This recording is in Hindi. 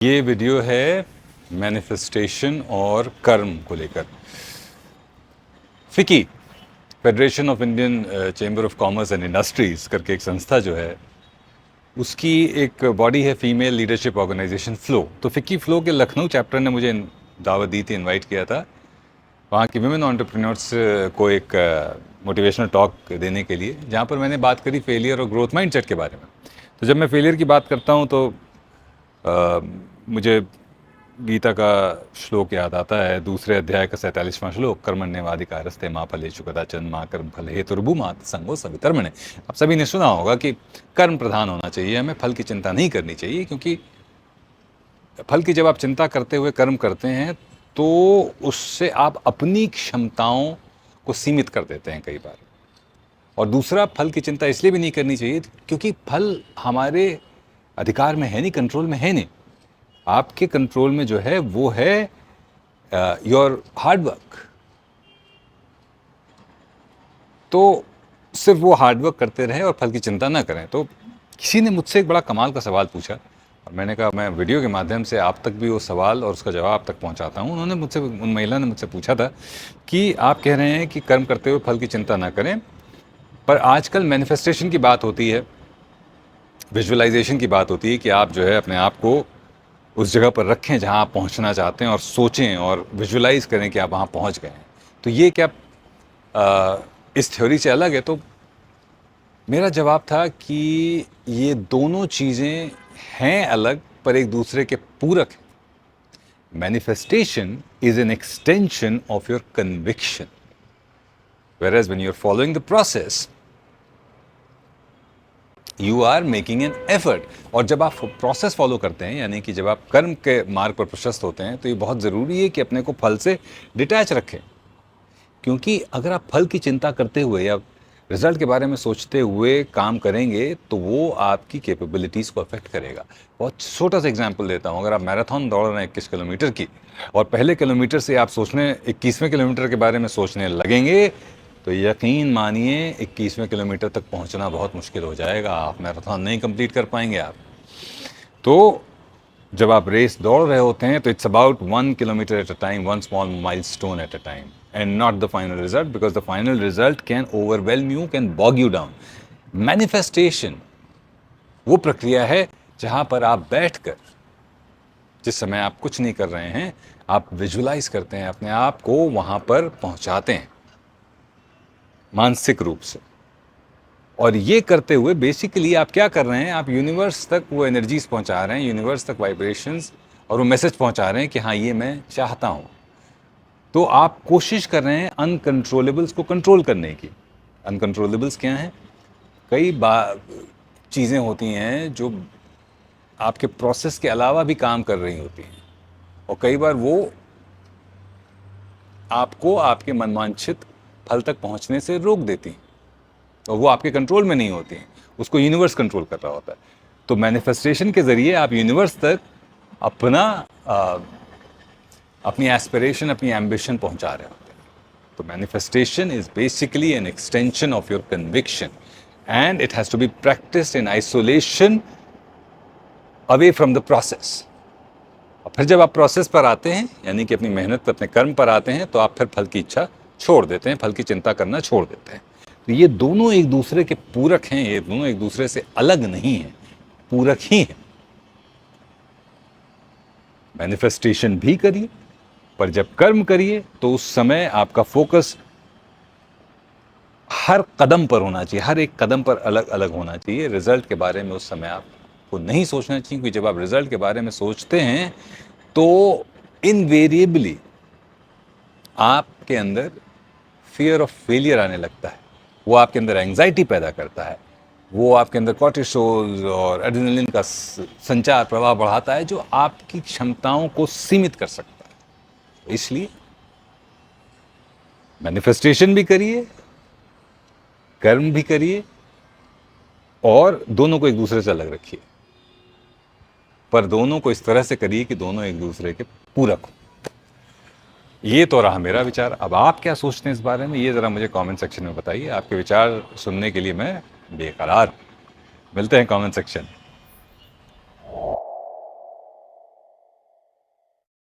ये वीडियो है मैनिफेस्टेशन और कर्म को लेकर। फिकी federation of Indian chamber of commerce and industries करके एक संस्था जो है, उसकी एक बॉडी है फीमेल लीडरशिप ऑर्गेनाइजेशन फ्लो। तो फिकी फ्लो के लखनऊ चैप्टर ने मुझे दावत दी थी, इनवाइट किया था वहाँ की विमेन एंटरप्रेन्योर्स को एक मोटिवेशनल टॉक देने के लिए, जहाँ पर मैंने बात करी फेलियर और ग्रोथ माइंडसेट के बारे में। तो जब मैं फेलियर की बात करता हूँ तो मुझे गीता का श्लोक याद आता है, दूसरे अध्याय का 47वां श्लोक, कर्मण्येवाधिकारस्ते मा फलेषु कदाचन मा कर्म फल हेतुर्भुमात् संगो सवितर्मणे। आप सभी ने सुना होगा कि कर्म प्रधान होना चाहिए, हमें फल की चिंता नहीं करनी चाहिए, क्योंकि फल की जब आप चिंता करते हुए कर्म करते हैं तो उससे आप अपनी क्षमताओं को सीमित कर देते हैं कई बार। और दूसरा, फल की चिंता इसलिए भी नहीं करनी चाहिए क्योंकि फल हमारे अधिकार में है नहीं, कंट्रोल में है नहीं। आपके कंट्रोल में जो है वो है योर हार्ड वर्क। तो सिर्फ वो हार्ड वर्क करते रहें और फल की चिंता ना करें। तो किसी ने मुझसे एक बड़ा कमाल का सवाल पूछा और मैंने कहा मैं वीडियो के माध्यम से आप तक भी वो सवाल और उसका जवाब आप तक पहुंचाता हूं। उन महिला ने मुझसे पूछा था कि आप कह रहे हैं कि कर्म करते हुए फल की चिंता ना करें, पर आजकल मैनिफेस्टेशन की बात होती है, विजुअलाइजेशन की बात होती है कि आप जो है अपने आप को उस जगह पर रखें जहां आप पहुंचना चाहते हैं और सोचें और विजुअलाइज करें कि आप वहां पहुंच गए हैं। तो ये क्या इस थ्योरी से अलग है? तो मेरा जवाब था कि ये दोनों चीज़ें हैं अलग, पर एक दूसरे के पूरक हैं। Manifestation is an extension of your conviction, whereas when you're following the process you are making an effort। और जब आप प्रोसेस फॉलो करते हैं, यानी कि जब आप कर्म के मार्ग पर प्रशस्त होते हैं, तो ये बहुत ज़रूरी है कि अपने को फल से डिटैच रखें। क्योंकि अगर आप फल की चिंता करते हुए या रिजल्ट के बारे में सोचते हुए काम करेंगे तो वो आपकी कैपेबिलिटीज़ को अफेक्ट करेगा। बहुत छोटा सा एग्जांपल देता हूँ। अगर आप मैराथन दौड़ रहे हैं 21 किलोमीटर की और पहले किलोमीटर से आप सोचने 21वें किलोमीटर के बारे में सोचने लगेंगे तो यकीन मानिए 21वें किलोमीटर तक पहुँचना बहुत मुश्किल हो जाएगा, आप मैराथन नहीं कंप्लीट कर पाएंगे आप। तो जब आप रेस दौड़ रहे होते हैं तो it's about 1 kilometre at a time, 1 small milestone at a time, and not the final result, because the final result can overwhelm you, can bog you down। Manifestation वो प्रक्रिया है जहां पर आप बैठकर, जिस समय आप कुछ नहीं कर रहे हैं, आप विजुलाइज करते हैं, अपने आप को वहां पर पहुंचाते हैं मानसिक रूप से। और ये करते हुए बेसिकली आप क्या कर रहे हैं, आप यूनिवर्स तक वो एनर्जीज पहुंचा रहे हैं, यूनिवर्स तक वाइब्रेशंस, और वो मैसेज पहुंचा रहे हैं कि हाँ ये मैं चाहता हूं। तो आप कोशिश कर रहे हैं अनकंट्रोलेबल्स को कंट्रोल करने की। अनकंट्रोलेबल्स क्या हैं? कई चीज़ें होती हैं जो आपके प्रोसेस के अलावा भी काम कर रही होती हैं, और कई बार वो आपको आपके मनवांछित फल तक पहुंचने से रोक देती हैं, और वो आपके कंट्रोल में नहीं होती हैं, उसको यूनिवर्स कंट्रोल कर रहा होता है। तो मैनिफेस्टेशन के ज़रिए आप यूनिवर्स तक अपनी एस्पिरेशन, अपनी एम्बिशन पहुंचा रहे होते हैं। तो manifestation is basically an extension of your conviction, and it has to be practised in isolation, away from the process. और फिर जब आप प्रोसेस पर आते हैं, यानी कि अपनी मेहनत पर, अपने कर्म पर आते हैं, तो आप फिर फल की इच्छा छोड़ देते हैं, फल की चिंता करना छोड़ देते हैं। तो ये दोनों एक दूसरे के पूरक हैं, ये दोनों एक दूसरे से अलग नहीं हैं, पूरक ही हैं। मैनिफेस्टेशन भी करिए, पर जब कर्म करिए तो उस समय आपका फोकस हर कदम पर होना चाहिए, हर एक कदम पर अलग अलग होना चाहिए। रिजल्ट के बारे में उस समय आपको नहीं सोचना चाहिए, क्योंकि जब आप रिजल्ट के बारे में सोचते हैं तो इनवेरिएबली आपके अंदर फियर ऑफ फेलियर आने लगता है, वो आपके अंदर एंजाइटी पैदा करता है, वो आपके अंदर कॉर्टिसोल और एड्रेनलिन का संचार प्रवाह बढ़ाता है, जो आपकी क्षमताओं को सीमित कर सकता है। इसलिए मैनिफेस्टेशन भी करिए, कर्म भी करिए, और दोनों को एक दूसरे से अलग रखिए, पर दोनों को इस तरह से करिए कि दोनों एक दूसरे के पूरक हो। ये तो रहा मेरा विचार। अब आप क्या सोचते हैं इस बारे में, ये ज़रा मुझे कमेंट सेक्शन में बताइए। आपके विचार सुनने के लिए मैं बेकरार हूं। मिलते हैं कमेंट सेक्शन।